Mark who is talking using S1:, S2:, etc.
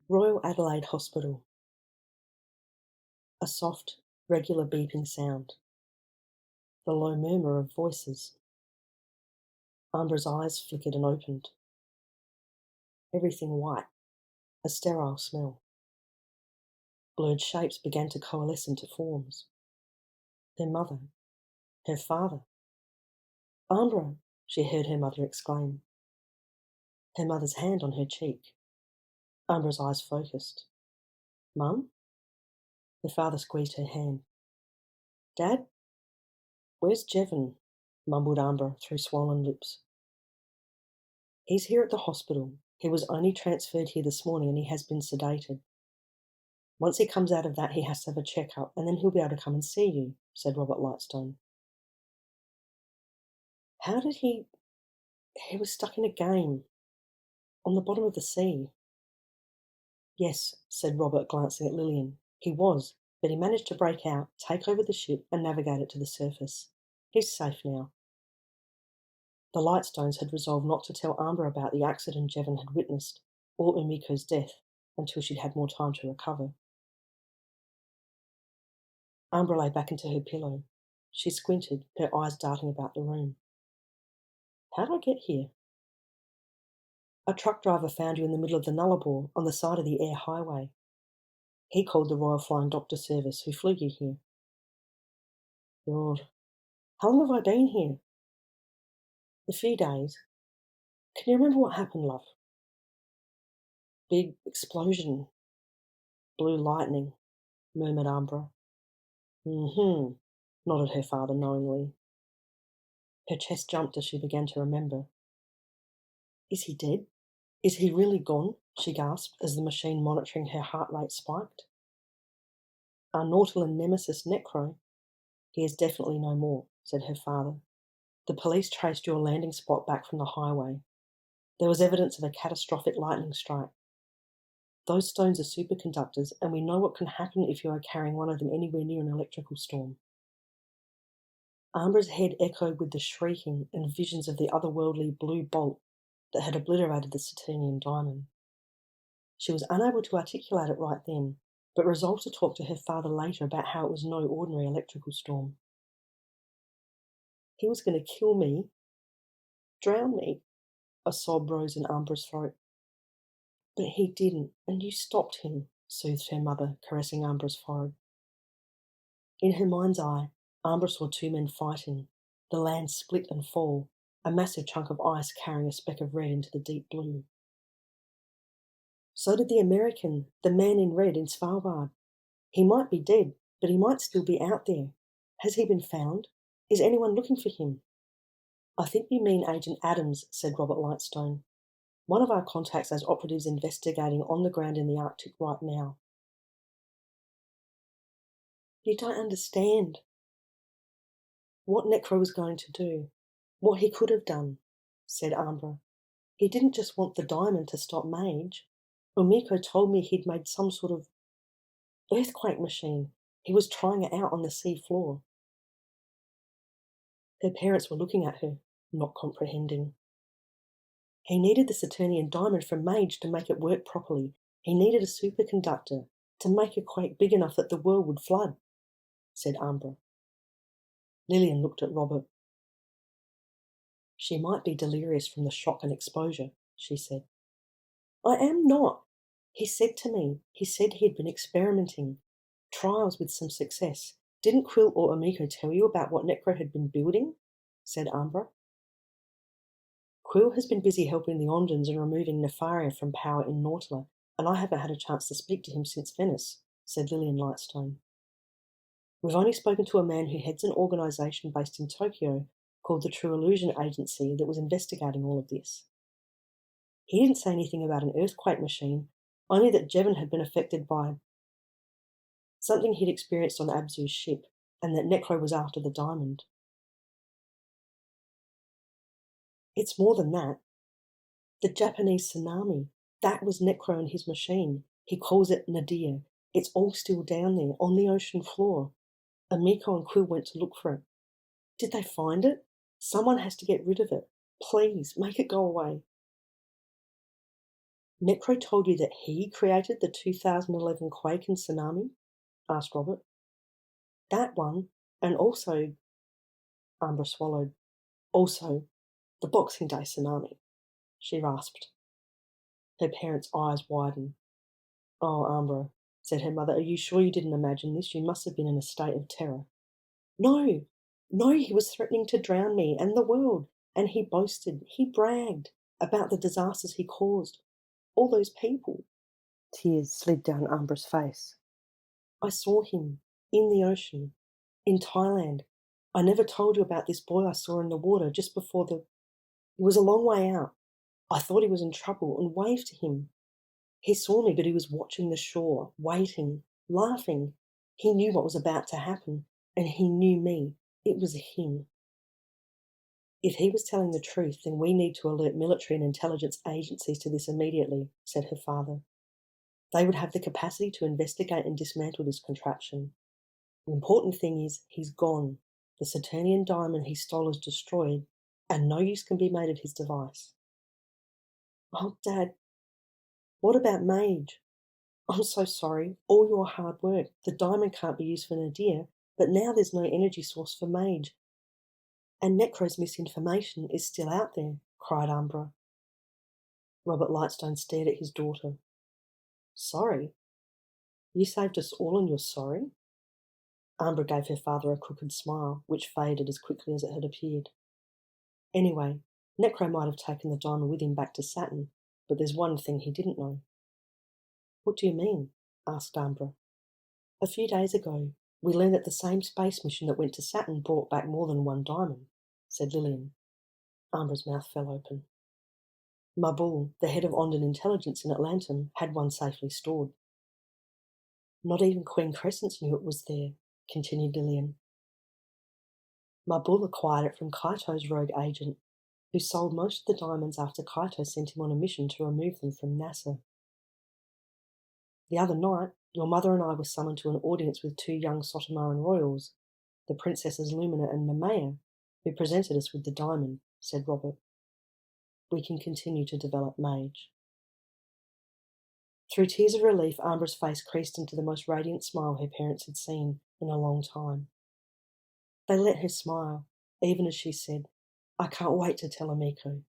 S1: Royal Adelaide Hospital. A soft, regular beeping sound. The low murmur of voices. Ambra's eyes flickered and opened. Everything white. A sterile smell. Blurred shapes began to coalesce into forms. Her mother. Her father. "Ambra!" she heard her mother exclaim. Her mother's hand on her cheek. Ambra's eyes focused. "Mum?" Her father squeezed her hand. "Dad? Where's Jevon?" mumbled Ambra through swollen lips. "He's here at the hospital. He was only transferred here this morning and he has been sedated. Once he comes out of that, he has to have a checkup and then he'll be able to come and see you," said Robert Lightstone. "How did he was stuck in a game on the bottom of the sea." "Yes," said Robert, glancing at Lillian. "He was, but he managed to break out, take over the ship and navigate it to the surface. He's safe now." The Lightstones had resolved not to tell Ambra about the accident Jevon had witnessed, or Umiko's death, until she'd had more time to recover. Ambra lay back into her pillow. She squinted, her eyes darting about the room. "How'd I get here?" "A truck driver found you in the middle of the Nullarbor on the side of the air highway. He called the Royal Flying Doctor Service, who flew you here." "God, how long have I been here?" "A few days. Can you remember what happened, love?" "Big explosion. Blue lightning," murmured Ambra. "Mm-hmm," nodded her father knowingly. Her chest jumped as she began to remember. "Is he dead? Is he really gone?" she gasped as the machine monitoring her heart rate spiked. "Our Nautilus nemesis Necro? He is definitely no more," said her father. "The police traced your landing spot back from the highway. There was evidence of a catastrophic lightning strike. Those stones are superconductors, and we know what can happen if you are carrying one of them anywhere near an electrical storm." Ambra's head echoed with the shrieking and visions of the otherworldly blue bolt that had obliterated the Saturnian diamond. She was unable to articulate it right then, but resolved to talk to her father later about how it was no ordinary electrical storm. "He was going to kill me, drown me," a sob rose in Ambra's throat. "But he didn't, and you stopped him," soothed her mother, caressing Ambra's forehead. In her mind's eye, Ambra saw two men fighting, the land split and fall, a massive chunk of ice carrying a speck of red into the deep blue. "So did the American, the man in red in Svalbard. He might be dead, but he might still be out there. Has he been found? Is anyone looking for him?" "I think you mean Agent Adams," said Robert Lightstone. "One of our contacts has operatives investigating on the ground in the Arctic right now." "You don't understand." "What Necro was going to do, what he could have done," said Ambra. "He didn't just want the diamond to stop MAGE. Umiko told me he'd made some sort of earthquake machine. He was trying it out on the sea floor." Her parents were looking at her, not comprehending. "He needed the Saturnian diamond from MAGE to make it work properly. He needed a superconductor to make a quake big enough that the world would flood," said Ambra. Lillian looked at Robert. "She might be delirious from the shock and exposure," she said. "I am not. He said he'd been experimenting. Trials with some success. Didn't Quill or Umiko tell you about what Necro had been building?" said Ambra. "Quill has been busy helping the Ondans and removing Nefaria from power in Nautila, and I haven't had a chance to speak to him since Venice," said Lillian Lightstone. "We've only spoken to a man who heads an organisation based in Tokyo called the True Illusion Agency that was investigating all of this. He didn't say anything about an earthquake machine, only that Jevon had been affected by something he'd experienced on Abzu's ship, and that Necro was after the diamond." "It's more than that. The Japanese tsunami, that was Necro and his machine. He calls it Nadir. It's all still down there on the ocean floor. Amiko and Quill went to look for it. Did they find it? Someone has to get rid of it. Please, make it go away. Necro told you that he created the 2011 quake and tsunami? Asked Robert. That one, and also, Ambra swallowed, also the Boxing Day tsunami, she rasped. Her parents' eyes widened. Oh, Ambra, said her mother, are you sure you didn't imagine this? You must have been in a state of terror. No, no, he was threatening to drown me and the world, and he boasted, he bragged about the disasters he caused. All those people. Tears slid down Ambra's face. I saw him in the ocean, in Thailand. I never told you about this boy I saw in the water just before the... It was a long way out. I thought he was in trouble and waved to him. He saw me, but he was watching the shore, waiting, laughing. He knew what was about to happen, and he knew me. It was him. If he was telling the truth, then we need to alert military and intelligence agencies to this immediately, said her father. They would have the capacity to investigate and dismantle this contraption. The important thing is he's gone. The Saturnian diamond he stole is destroyed, and no use can be made of his device. Oh, Dad, what about MAGE? I'm so sorry. All your hard work. The diamond can't be used for Nadir, but now there's no energy source for MAGE. And Necro's misinformation is still out there, cried Ambra. Robert Lightstone stared at his daughter. Sorry? You saved us all and you're sorry? Ambra gave her father a crooked smile, which faded as quickly as it had appeared. Anyway, Necro might have taken the diamond with him back to Saturn, but there's one thing he didn't know. What do you mean? Asked Ambra. A few days ago, we learned that the same space mission that went to Saturn brought back more than one diamond, said Lillian. Ambra's mouth fell open. Mabul, the head of Ondan Intelligence in Atlantum, had one safely stored. Not even Queen Crescents knew it was there, continued Lillian. Mabul acquired it from Kaito's rogue agent, who sold most of the diamonds after Kaito sent him on a mission to remove them from NASA. The other night, your mother and I were summoned to an audience with two young Sotomaran royals, the Princesses Lumina and Nemea, who presented us with the diamond, said Robert. We can continue to develop MAGE. Through tears of relief, Ambra's face creased into the most radiant smile her parents had seen in a long time. They let her smile, even as she said, I can't wait to tell Amiko.